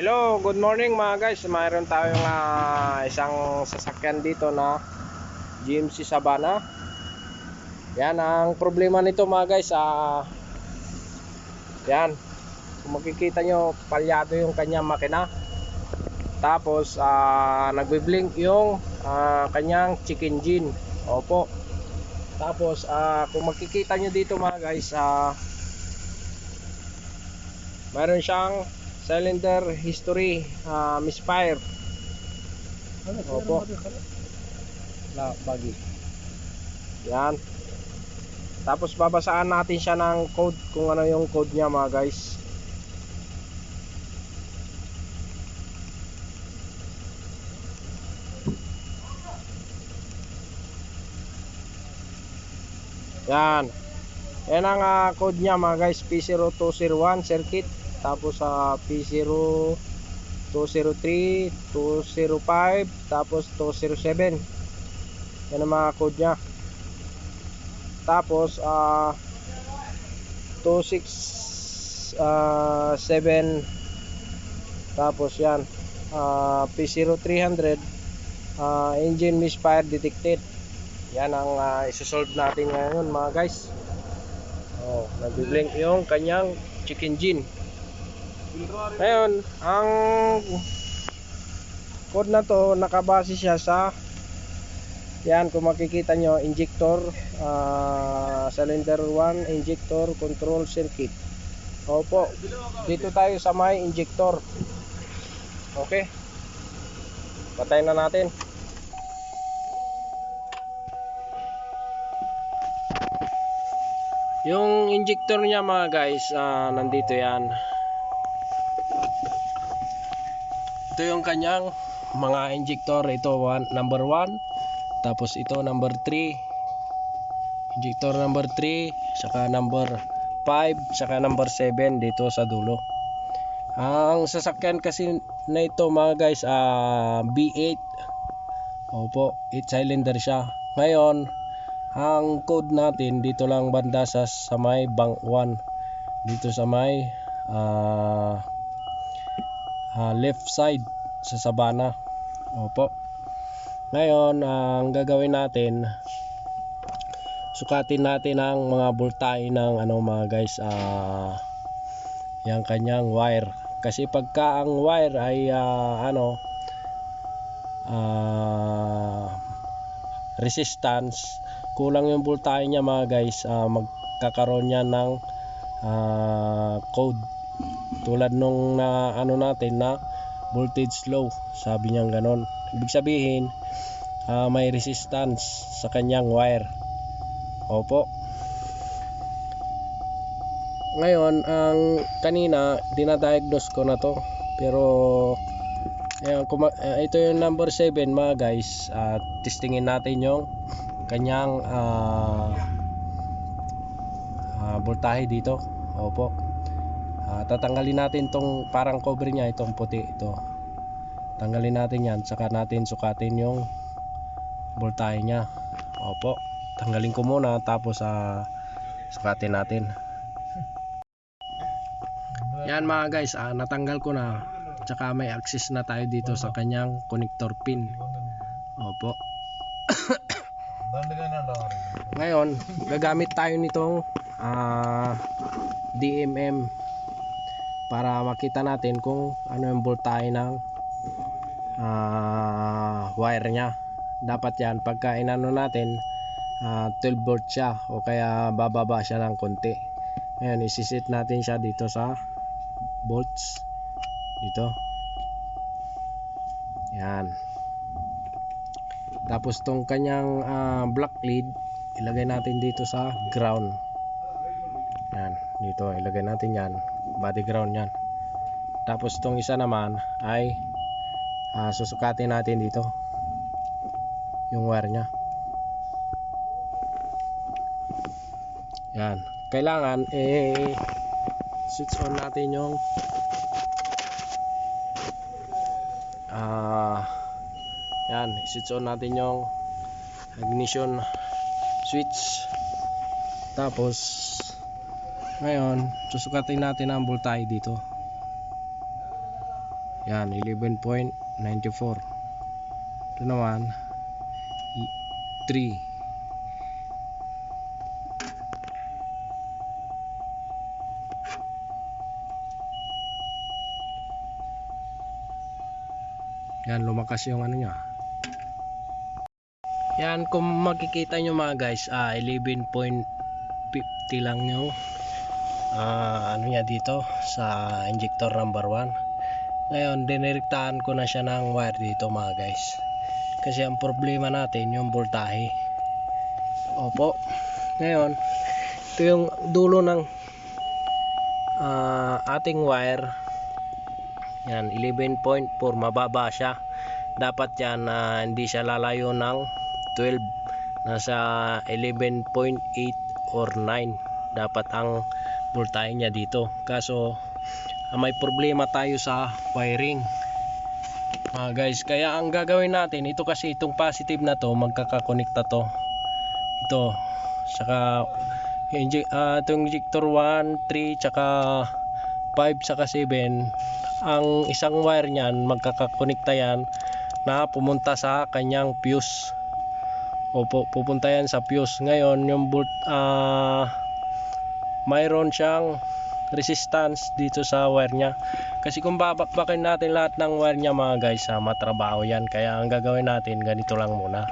Hello, good morning mga guys. Mayroon tayong isang sasakyan dito na GMC Savana. Yan ang problema nito mga guys. Yan, kung makikita nyo, palyado yung kanyang makina. Tapos nagbi-blink yung kanyang check engine. Opo. Tapos kung makikita nyo dito mga guys, mayroon siyang cylinder history misfire. Opo. Bagi. Yan. Tapos babasaan natin siya ng code, kung ano yung code niya mga guys. Yan. Yan ang code niya mga guys, P0201 circuit. Tapos P0203, 205, tapos 207. Yan ang mga code niya. Tapos 267, tapos yan P0300, engine misfire detected. Yan ang isosolve natin ngayon mga guys. Nagbi-blink yung kanyang check engine. Ngayon, ang code na to, nakabase siya sa yan, kung makikita nyo, injector, cylinder 1 injector control circuit. Opo, dito tayo sa may injector. Okay, patayin na natin. Yung injector niya mga guys, nandito yan. Ito yung kanyang mga injector. Ito number 1, tapos ito number 3, injector number 3, saka number 5, saka number 7 dito sa dulo. Ang sasakyan kasi na ito mga guys, B8. Opo, 8 cylinder siya. Ngayon, ang code natin dito lang banda sa may bank 1, dito sa may left side sa Savana. Opo. Ngayon, ang gagawin natin, sukatin natin ang mga voltahe ng mga guys, yung kanyang wire. Kasi pagka ang wire ay resistance, kulang yung voltahe niya mga guys, magkakaroon niya ng code. Tulad nung natin na voltage low, sabi niya ganon. Ibig sabihin, may resistance sa kanyang wire. Opo. Ngayon, ang kanina dinadiagnose ko na to, pero ayan, ito yung number 7 mga guys. Testingin natin yung kanyang voltahe dito. Opo. Tatanggalin natin tong parang cover niya, itong puti ito. Tanggalin natin yan, saka natin sukatin yung voltahe niya. Opo. Tanggalin ko muna, tapos sukatin natin. Yan mga guys, natanggal ko na. Tsaka may access na tayo dito sa kanyang connector pin. Opo. Ngayon, gagamit tayo nitong DMM para makita natin kung ano yung voltahe ng wire nya. Dapat yan, pagka inano natin, 12 volt siya, o kaya bababa siya ng konti. Ngayon, isisit natin siya dito sa volts dito. Yan. Tapos tong kanyang black lead, ilagay natin dito sa ground. Yan, dito ilagay natin yan, body ground yan. Tapos tong isa naman ay susukatin natin dito yung wire nya. Yan, kailangan switch on natin yung yan, switch on natin yung ignition switch. Tapos ngayon susukatin natin ang voltahe dito. Yan, 11.94. Ito naman 3. Yan, lumakas yung ano niya. Yan, kung makikita nyo mga guys, 11.50 lang yung ano niya dito sa injector number 1. Ngayon, dinirektahan ko na siya ng wire dito mga guys. Kasi ang problema natin yung voltahe. Opo. Ngayon, ito yung dulo ng ating wire. Yan, 11.4, mababa siya. Dapat yan hindi siya lalayo ng 12. Nasa 11.8 or 9 dapat ang voltahe niya dito. Kaso may problema tayo sa wiring mga guys. Kaya ang gagawin natin, ito kasi itong positive na to, magkakakonekta to. Ito, saka itong injector 1, 3, tsaka 5, saka 7. Ang isang wire niyan, magkakakonekta yan na pumunta sa kanyang fuse. Opo, pupunta yan sa fuse. Ngayon, yung mayroon siyang resistance dito sa wire niya. Kasi kung babakbakin natin lahat ng wire niya mga guys, matrabaho yan. Kaya ang gagawin natin, ganito lang muna.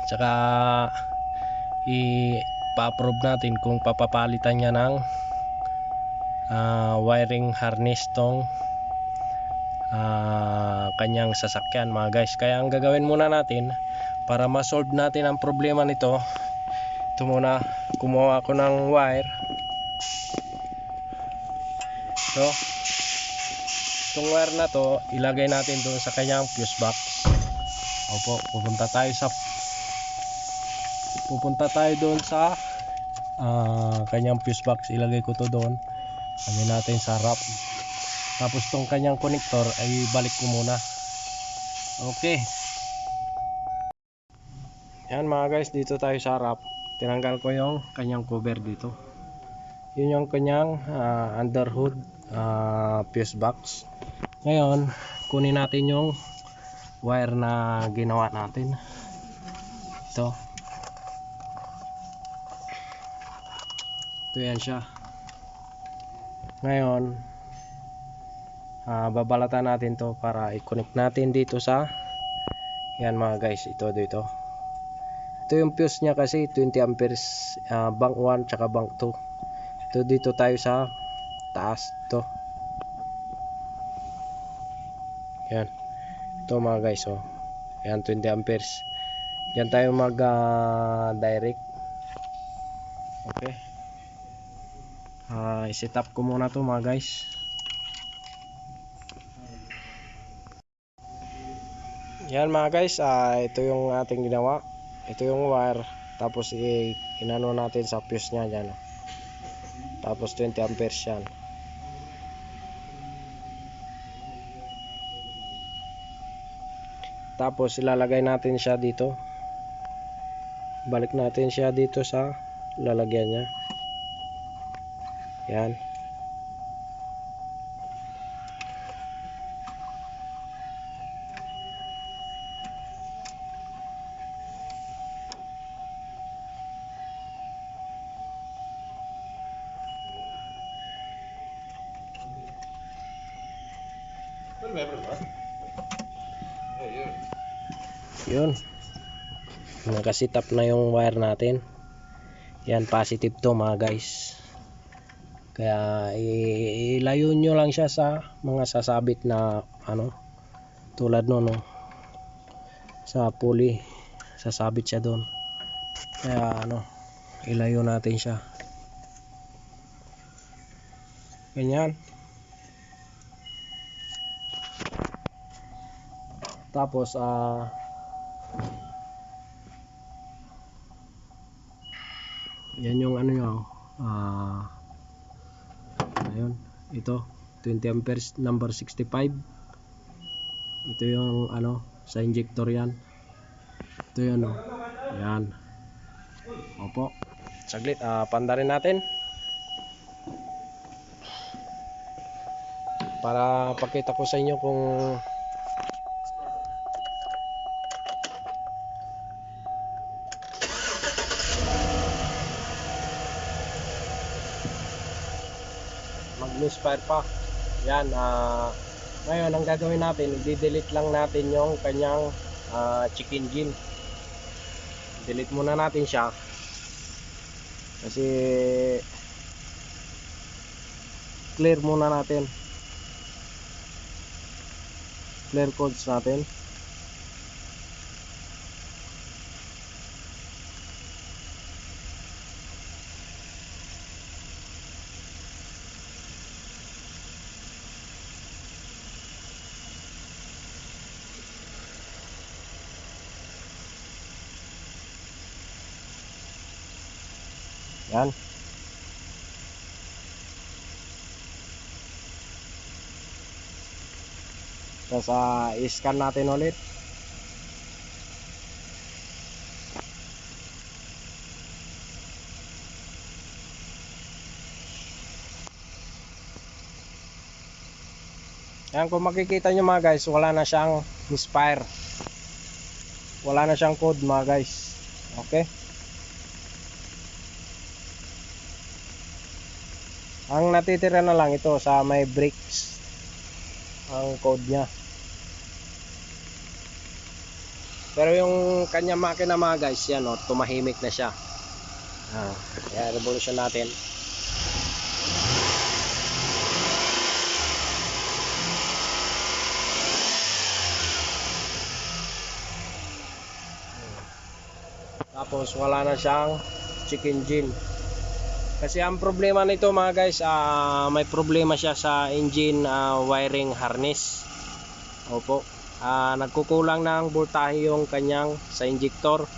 Tsaka ipa-approve natin kung papapalitan niya ng wiring harness tong kanyang sasakyan mga guys. Kaya ang gagawin muna natin para ma-solve natin ang problema nito, ito muna, kumuha ako ng wire. So, itong wire na to, ilagay natin doon sa kanyang fuse box. Opo, pupunta tayo doon sa kanyang fuse box. Ilagay ko to doon. Lagay natin sa wrap. Tapos tong kanyang connector ay balik ko muna. Okay. Yan mga guys, dito tayo sa wrap. Tinanggal ko yung kanyang cover dito. Yun yung kanyang underhood fuse box. Ngayon, kunin natin yung wire na ginawa natin. Ito yan siya. Ngayon, babalatan natin to para i-connect natin dito sa yan mga guys. Ito yung fuse nya kasi 20 amperes, bank 1 tsaka bank 2. Ito dito tayo sa taas to. Yan, ito mga guys, yan 20 amperes. Yan tayo mag direct. Okay, i-set up ko muna to mga guys. Yan mga guys, ito yung ating ginawa. Ito yung wire, tapos inano natin sa fuse nya dyan. Tapos 20 amperes yan. Tapos ilalagay natin siya dito. Balik natin siya dito sa lalagyan niya. Yan. Yun, nakasitap na yung wire natin. Yan, positive to mga guys. Kaya ilayo nyo lang siya sa mga sasabit na ano, tulad no, sa pulley, sasabit siya doon. Kaya ilayo natin siya ganyan. Tapos yan yung nyo, ayun, ito 20 amperes number 65. Ito yung sa injector yan. Ito yan yan. Opo, saglit, pandarin natin. para pakita ko sa inyo kung mag-misfire pa. Yan, ngayon ang gagawin natin, i-delete lang natin yung kanyang check engine. Delete muna natin siya kasi clear muna natin, clear codes natin. Yan. Tapos i-scan natin ulit. Yan, kung makikita nyo mga guys, wala na siyang misfire. Wala na siyang code mga guys. Okay. Ang natitira na lang ito sa may brakes ang code niya. Pero yung kanya makina mga guys, yan o, tumahimik na siya. Kaya revolution natin. Tapos wala na siyang check engine. Kasi ang problema nito mga guys, may problema siya sa engine wiring harness. Opo. Nagkukulang ng voltahe yung kanyang sa injector.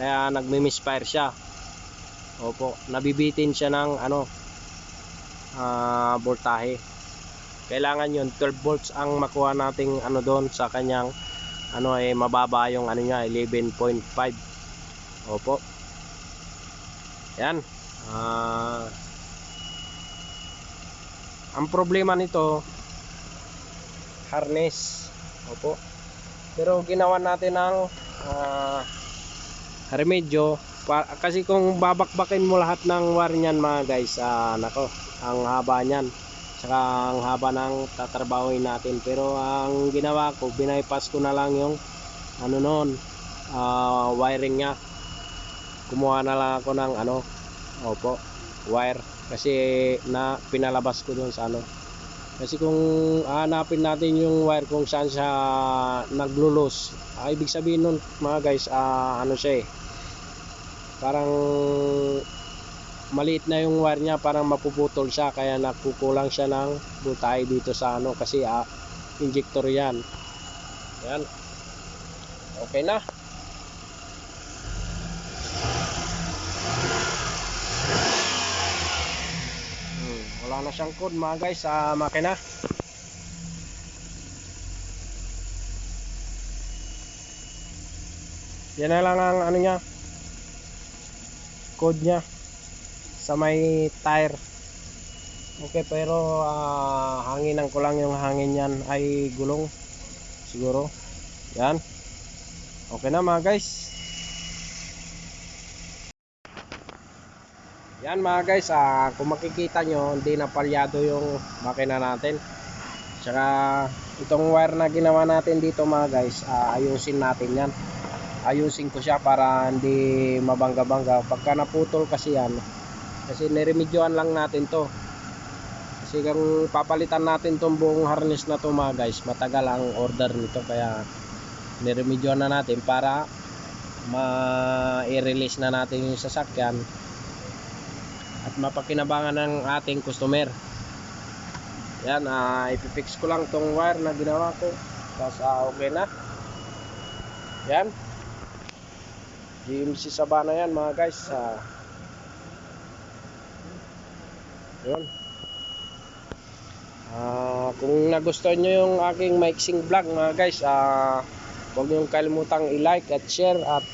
Kaya nagmi-misfire siya. Opo. Nabibitin siya ng voltahe. Kailangan yun 12 volts ang makuha nating doon sa kanyang mababa yung niya 11.5. Opo. Yan. Ang problema nito harness. Opo. Pero ginawa natin ng remedyo kasi kung babakbakin mo lahat ng wire niyan mga guys, nako, ang haba niyan. Saka ang haba ng tatrabahoin natin. Pero ang ginawa ko, binaypass ko na lang yung wiring niya. Kumuha na lang ako ng opo, wire, kasi pinalabas ko doon sa kasi kung hanapin natin yung wire kung saan siya naglulos, ibig sabihin nun mga guys, siya parang maliit na yung wire niya, parang mapuputol siya, kaya nakukulang siya ng voltahe dito sa kasi injector yan. Okay na. Wala na siyang code mga guys sa makina. Yan na lang ang niya, code niya sa may tire. Okay, pero hanginan ko lang, yung hangin yan ay gulong siguro. Yan. Okay na mga guys. Yan mga guys, kung makikita nyo, hindi na palyado yung makina natin. Tsaka itong wire na ginawa natin dito mga guys, ayusin natin yan. Ayusin ko siya para hindi mabangga-bangga. Pagka naputol kasi yan, kasi niremedyoan lang natin to. Kasi kung papalitan natin tong buong harness na to mga guys, matagal ang order nito. Kaya niremedyoan na natin para ma-release na natin yung sasakyan at mapakinabangan ng ating customer. Yan, ipipix ko lang tong wire na ginawa ko. Tapos okay na. Yan, GMC Sabana yan mga guys. Yun. Kung nagustuhan nyo yung aking mixing vlog mga guys, huwag nyo kalimutang i-like at share, at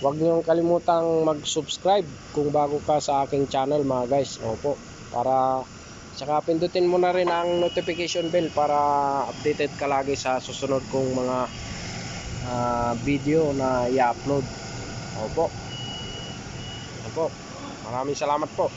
huwag nyo kalimutang mag-subscribe kung bago ka sa aking channel mga guys. Opo, para Saka pindutin mo na rin ang notification bell para updated ka lagi sa susunod kong mga video na i-upload. Opo. Opo. Maraming salamat po.